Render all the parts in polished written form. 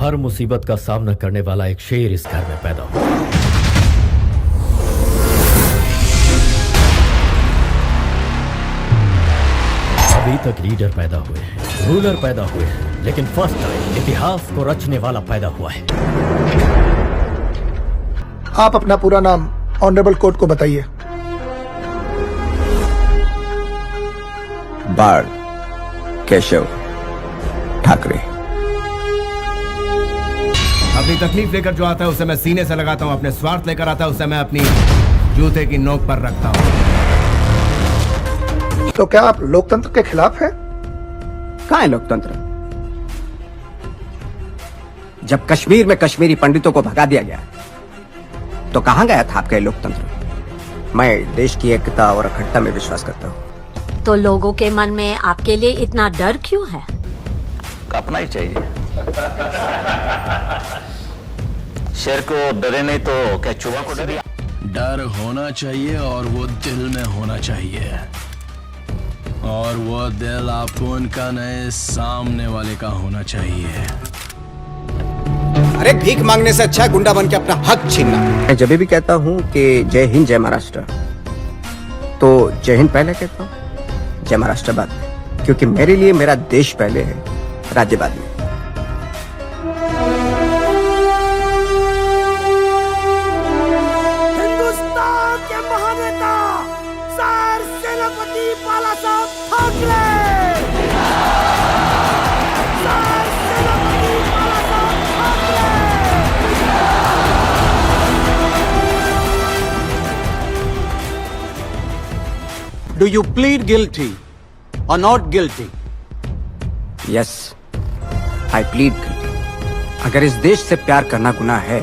हर मुसीबत का सामना करने वाला एक शेर इस घर में पैदा हुआ। अभी तक लीडर पैदा हुए हैं, रूलर पैदा हुए हैं, लेकिन फर्स्ट टाइम इतिहास को रचने वाला पैदा हुआ है। आप अपना पूरा नाम ऑनरेबल कोर्ट को बताइए। बाळ केशव ठाकरे। अपनी तकलीफ लेकर जो आता है उसे मैं सीने से लगाता हूँ, अपने स्वार्थ लेकर आता है उसे मैं अपनी जूते की नोक पर रखता हूँ। तो क्या आप लोकतंत्र के खिलाफ हैं? कहाँ है लोकतंत्र? जब कश्मीर में कश्मीरी पंडितों को भगा दिया गया तो कहाँ गया था आपका लोकतंत्र? मैं देश की एकता और अखंडता में विश्वास करता हूँ। तो लोगों के मन में आपके लिए इतना डर क्यों है? अपना ही चाहिए। शेर को डरे नहीं तो क्या चूहा को डरे? डर होना चाहिए और वो दिल में होना चाहिए, और वो दिल आपको उनका नए सामने वाले का होना चाहिए। अरे भीख मांगने से अच्छा है गुंडा बन के अपना हक छीनना। मैं जब भी कहता हूँ कि जय हिंद जय महाराष्ट्र, तो जय हिंद पहले कहता हूँ, जय महाराष्ट्र बाद में, क्योंकि मेरे लिए मेरा देश पहले है, राज्य बाद में। हिंदुस्तान के महानेता सर सेनापति बाला साहब ठाकरे। सर सेनापति बाला साहब Thackeray. Do you plead guilty or not guilty? Yes, I plead guilty. अगर इस देश से प्यार करना गुनाह है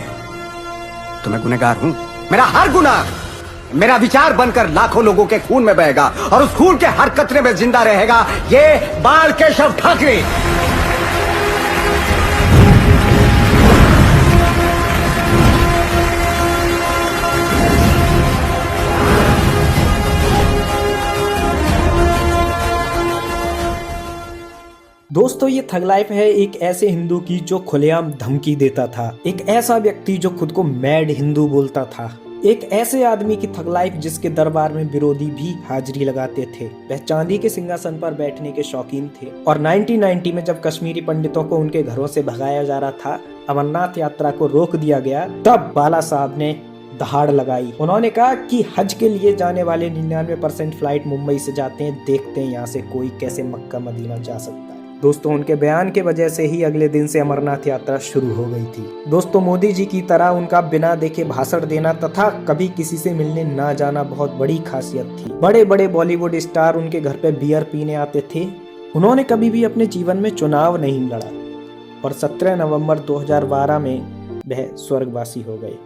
तो मैं गुनहगार हूं। मेरा हर गुनाह मेरा विचार बनकर लाखों लोगों के खून में बहेगा और उस खून के हर कतरे में जिंदा रहेगा ये बाळ केशव ठाकरे। दोस्तों, ये थग लाइफ है एक ऐसे हिंदू की जो खुलेआम धमकी देता था, एक ऐसा व्यक्ति जो खुद को मैड हिंदू बोलता था, एक ऐसे आदमी की थग लाइफ जिसके दरबार में विरोधी भी हाजिरी लगाते थे। वह चांदी के सिंहासन पर बैठने के शौकीन थे और 1990 में जब कश्मीरी पंडितों को उनके घरों से भगाया जा रहा था, अमरनाथ यात्रा को रोक दिया गया, तब बाला साहब ने दहाड़ लगाई। उन्होंने कहा कि हज के लिए जाने वाले 99% फ्लाइट मुंबई से जाते हैं, देखते हैं यहाँ से कोई कैसे मक्का मदीना जा सकता है। दोस्तों, उनके बयान के वजह से ही अगले दिन से अमरनाथ यात्रा शुरू हो गई थी। दोस्तों, मोदी जी की तरह उनका बिना देखे भाषण देना तथा कभी किसी से मिलने ना जाना बहुत बड़ी खासियत थी। बड़े बड़े बॉलीवुड स्टार उनके घर पे बियर पीने आते थे। उन्होंने कभी भी अपने जीवन में चुनाव नहीं लड़ा और 17 नवंबर 2012 में वह स्वर्गवासी हो गए।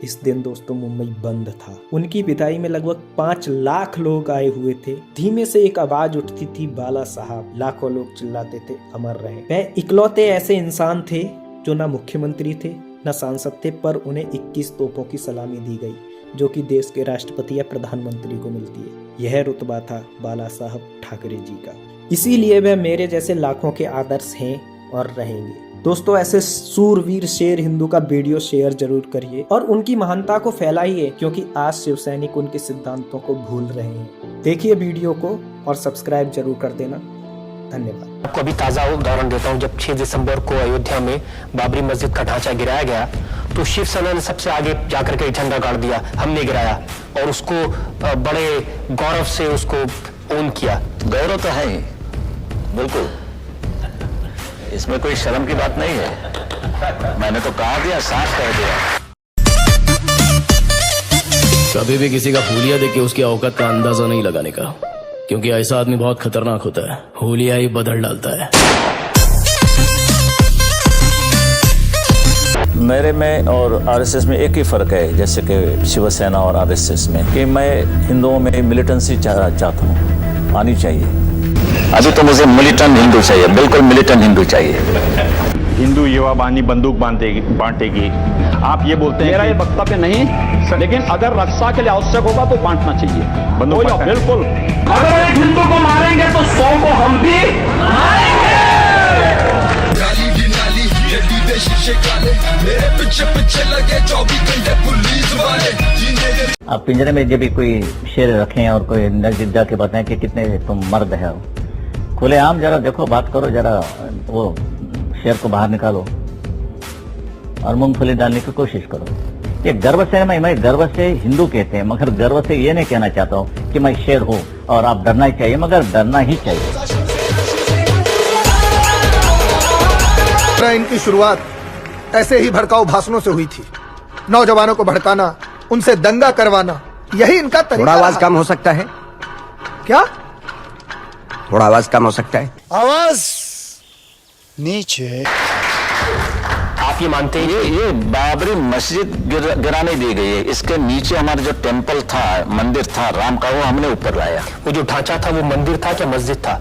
इस दिन दोस्तों मुंबई बंद था। उनकी विदाई में लगभग 5 लाख लोग आए हुए थे। धीमे से एक आवाज उठती थी, बाला साहब। लाखों लोग चिल्लाते थे, अमर रहे। वह इकलौते ऐसे इंसान थे जो न मुख्यमंत्री थे न सांसद थे, पर उन्हें 21 तोपों की सलामी दी गई जो कि देश के राष्ट्रपति या प्रधानमंत्री को मिलती है। यह रुतबा था बाला साहब ठाकरे जी का। इसीलिए वह मेरे जैसे लाखों के आदर्श हैं और रहेंगे। दोस्तों, ऐसे सूरवीर शेर हिंदू का वीडियो शेयर जरूर करिए और उनकी महानता को फैलाइए, क्योंकि आज शिव सैनिक उनके सिद्धांतों को भूल रहे हैं। देखिए वीडियो को और सब्सक्राइब जरूर कर देना। धन्यवाद। आपको अभी ताज़ा उदाहरण देता हूं। जब 6 दिसंबर को अयोध्या में बाबरी मस्जिद का ढांचा गिराया गया तो शिवसेना ने सबसे आगे जाकर के झंडा गाड़ दिया, हमने गिराया, और उसको बड़े गौरव से उसको ओन किया। गौरव तो है ही, बिल्कुल, इसमें कोई शर्म की बात नहीं है। मैंने तो कहा दिया, साफ कह दिया। कभी भी किसी का हुलिया देख के उसकी औकात का अंदाजा नहीं लगाने का, क्योंकि ऐसा आदमी बहुत खतरनाक होता है। हुलिया ही बदल डालता है। मेरे में और आरएसएस में एक ही फर्क है, जैसे कि शिवसेना और आरएसएस में, कि मैं हिंदुओं में मिलिटेंसी चाहता हूँ, आनी चाहिए। अभी तो मुझे मिलिटेंट हिंदू चाहिए, बिल्कुल मिलिटेंट हिंदू चाहिए। हिंदू युवा बानी बंदूक बांटेगी। आप ये बोलते हैं मेरा ये वक्तव्य नहीं, लेकिन अगर रक्षा के लिए आवश्यक होगा तो बांटना चाहिए बंदूक। बिल्कुल, अगर एक हिंदू को मारेंगे तो 100 को हम भी मारेंगे। शीशे काले, मेरे पीछे पीछे लगे 24 घंटे पुलिस वाले। आप पिंजरे में जब भी कोई शेर रखें और कोई नजदीक जाके बताएं कि कितने तुम मर्द है, खुलेआम जरा देखो, बात करो, जरा वो शेर को बाहर निकालो और मूंगफली डालने की कोशिश करो। ये गर्व से मैं गर्व से हिंदू कहते हैं, मगर गर्व से ये नहीं कहना चाहता हूँ कि मैं शेर हूँ और आप डरना ही चाहिए, मगर डरना ही चाहिए। इनकी शुरुआत ऐसे ही भड़काऊ भाषणों से हुई थी। नौजवानों को भड़काना, उनसे दंगा करवाना, यही इनका तरीका। थोड़ा आवाज कम हो सकता है क्या? थोड़ा आवाज कम हो सकता है? आवाज नीचे। आप ये मानते हैं ये बाबरी मस्जिद गिराने दी गई है, इसके नीचे हमारा जो टेम्पल था, मंदिर था राम का, वो हमने ऊपर लाया। वो जो ढांचा था वो मंदिर था क्या मस्जिद था?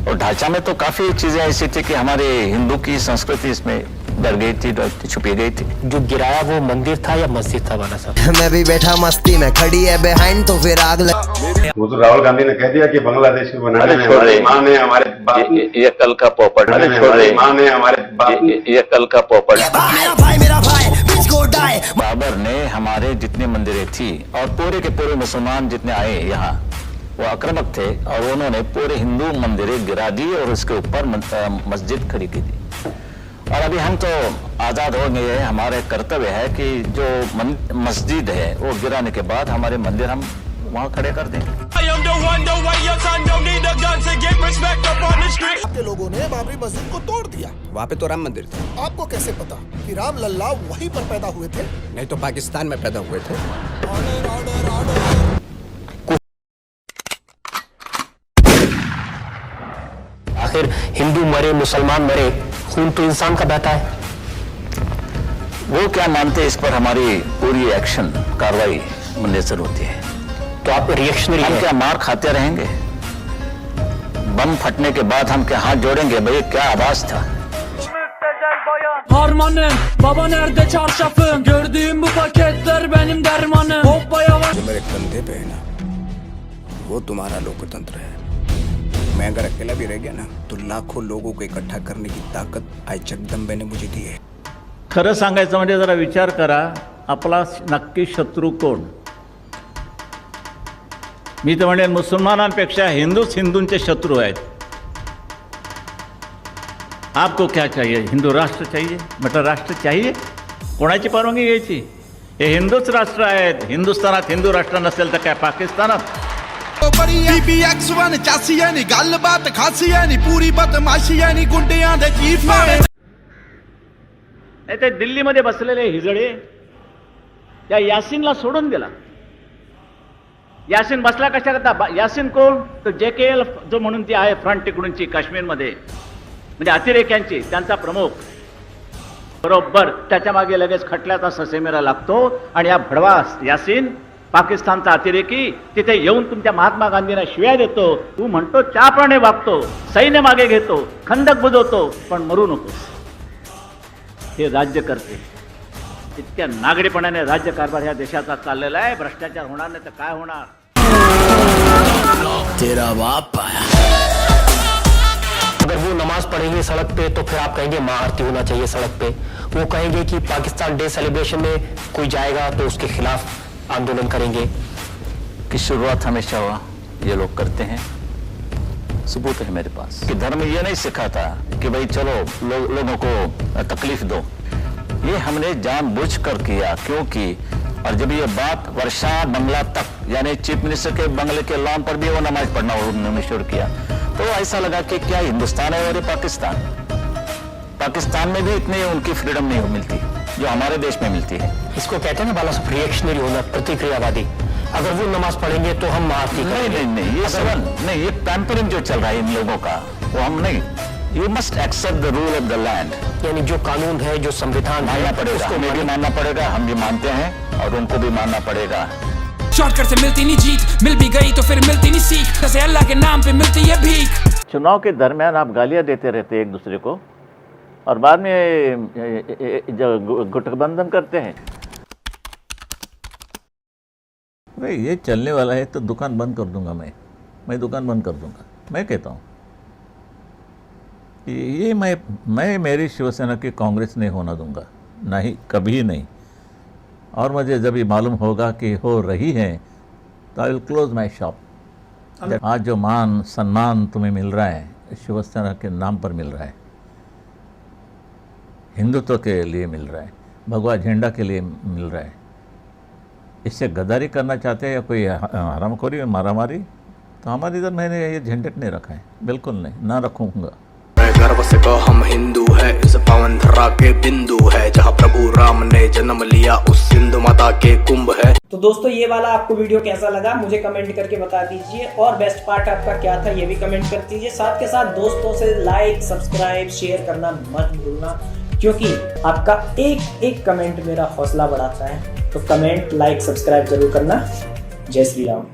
और ढांचा में तो काफी चीजें ऐसी थी कि हमारे हिंदू की संस्कृति इसमें डर गई थी, छुपी गई थी। जो गिराया वो मंदिर था या मस्जिद था वाला साहब? मैं भी बैठा मस्ती में, खड़ी है बिहाइंड तो फिर आग लग। वो तो राहुल गांधी ने कह दिया कि बांग्लादेश को बनाने में हमारी ईमान है, हमारे बाप ये कल का पोपट, हमारी ईमान है, हमारे बाप ये कल का पोपट। मेरा भाई बिस्को डाई। बाबर ने हमारे जितने मंदिरें थी और पूरे के पूरे मुसलमान जितने आए यहाँ, वो आक्रामक थे और उन्होंने पूरे हिंदू मंदिरें गिरा दी और उसके ऊपर मस्जिद खड़ी की थी। और अभी हम तो आजाद हो गए हैं, हमारे कर्तव्य है कि जो मस्जिद है वो गिराने के बाद हमारे मंदिर हम वहाँ खड़े कर देंगे। आपके लोगों ने बाबरी मस्जिद को तोड़ दिया। वहाँ पे तो राम मंदिर था। आपको कैसे पता कि राम लल्ला वहीं पर पैदा हुए थे? नहीं तो पाकिस्तान में पैदा हुए थे। Order order order. आखिर हिंदू मरे मुसलमान मरे, खून तो इंसान का बहता है। वो क्या मानते हैं इस पर हमारी पूरी एक्शन कार्रवाई मुनसर होती है। तो आप रिएक्शनरी हम क्या मार खाते रहेंगे? बम फटने के बाद हम क्या हाथ जोड़ेंगे? भाई क्या आवाज था। Harmanım, baba nerede çarşafım? Gördüğüm bu paketler benim dermanım. Hoppa yavaş. जो मेरे कंधे पे है ना, वो तुम्हारा लोकतंत्र है। मैं अगर अकेला भी रह गया ना, तो लाखों लोगों को इकट्ठा करने की ताकत आई जगदंबे ने मुझे दी है। खरं सांगायचं म्हणजे जरा विचार करा, आपला नक्की शत्रू कोण? मी तर म्हणेन मुसलमानांपेक्षा हिंदूच हिंदूंचे शत्रू आहेत। आपको क्या चाहिए? हिंदू राष्ट्र चाहिए? मटर राष्ट्र चाहिए? कोणाची परवानगी घ्यायची? हे हिंदूच राष्ट्र आहेत। हिंदुस्थानात हिंदू राष्ट्र नसेल तर काय पाकिस्तानात? गलबात खासी पूरी बदमाशी गुंडियां दे चीफ नाही ते दिल्लीमध्ये बसलेले हिजडे त्या यासीनला सोडून गेला। यासीन बसला कशाकरता? यासीन कोण? तो JKL जो म्हणून ती आहे फ्रंट तिकडूनची काश्मीरमध्ये, म्हणजे अतिरेक्यांची, त्यांचा प्रमुख। बरोबर त्याच्या मागे लगेच खटल्याचा ससेमिरा लागतो आणि या भडवा यासीन पाकिस्तानचा अतिरेकी तिथे येऊन तुमच्या महात्मा गांधींना शिव्या देतो। तू म्हणतो चापणे वागतो, सैन्य मागे घेतो, खंदक बुजवतो, पण मरू नकोस। हे राज्य करते इतक्या नागडीपणाने राज्य कारभार ह्या देशाचा चाललेला आहे। भ्रष्टाचार होणार नाही तर काय होणार? तेरा बाप आया। अगर वो नमाज पढ़ेंगे सड़क पे तो फिर आप कहेंगे मां आरती होना चाहिए सड़क पे। वो कहेंगे कि पाकिस्तान डे सेलिब्रेशन में कोई जाएगा तो उसके खिलाफ आंदोलन करेंगे। की शुरुआत हमेशा हुआ ये लोग करते हैं, सबूत है मेरे पास कि धर्म ये नहीं सिखाता कि भाई चलो लोगों को तकलीफ दो। ये हमने जानबूझकर किया, क्योंकि और जब ये बात वर्षा बंगला तक, यानी चीफ मिनिस्टर के बंगले के लॉन पर भी वो नमाज पढ़ना उन्होंने शुरू किया, तो ऐसा लगा कि क्या हिंदुस्तान है और ये पाकिस्तान। पाकिस्तान में भी इतनी उनकी फ्रीडम नहीं मिलती जो हमारे देश में मिलती है। इसको कहते हैं ना बाला साहब रिएक्शनरी होना, प्रतिक्रियावादी। अगर वो नमाज पढ़ेंगे तो हम आरती करेंगे। नहीं, ये सवाल नहीं, ये पैम्परिंग जो चल रहा है इन लोगों का, वो हम नहीं। You must accept the rule of the land, यानी जो कानून है, जो संविधान मानना पड़ेगा। हमें भी मानना पड़ेगा, हम भी मानते हैं और उनको भी मानना पड़ेगा। शॉर्टकट से मिलती नहीं जीत, मिल भी गई तो फिर मिलती नहीं सीख, जैसे अल्लाह के नाम पे मिलती है भीख। चुनाव के दरमियान आप गालियां देते रहते एक दूसरे को और बाद में गठबंधन करते हैं। भाई ये चलने वाला है तो दुकान बंद कर दूंगा मैं दुकान बंद कर दूंगा। मैं कहता हूँ ये मैं मेरी शिवसेना की कांग्रेस नहीं होना दूंगा, नहीं, कभी नहीं। और मुझे जब ये मालूम होगा कि हो रही है तो I will close my shop. आज जो मान सम्मान तुम्हें मिल रहा है शिवसेना के नाम पर मिल रहा है, हिंदुत्व के लिए मिल रहा है, भगवा झंडा के लिए मिल रहा है, इससे गद्दारी करना चाहते हैं या कोई हरामखोरी मारामारी, तो हमारे इधर मैंने ये झंझट नहीं रखा है, बिल्कुल नहीं, ना रखूँगा। गर्व से कहो हम हिंदू है, इस पावन धरा के बिंदु है, जहाँ प्रभु राम ने जन्म लिया उस सिंधु माता के कुंभ है। तो दोस्तों ये वाला आपको वीडियो कैसा लगा मुझे कमेंट करके बता दीजिए, और बेस्ट पार्ट आपका क्या था ये भी कमेंट कर दीजिए। साथ के साथ दोस्तों से लाइक सब्सक्राइब शेयर करना मत भूलना, क्योंकि आपका एक एक कमेंट मेरा हौसला बढ़ाता है। तो कमेंट लाइक सब्सक्राइब जरूर करना। जय श्री राम।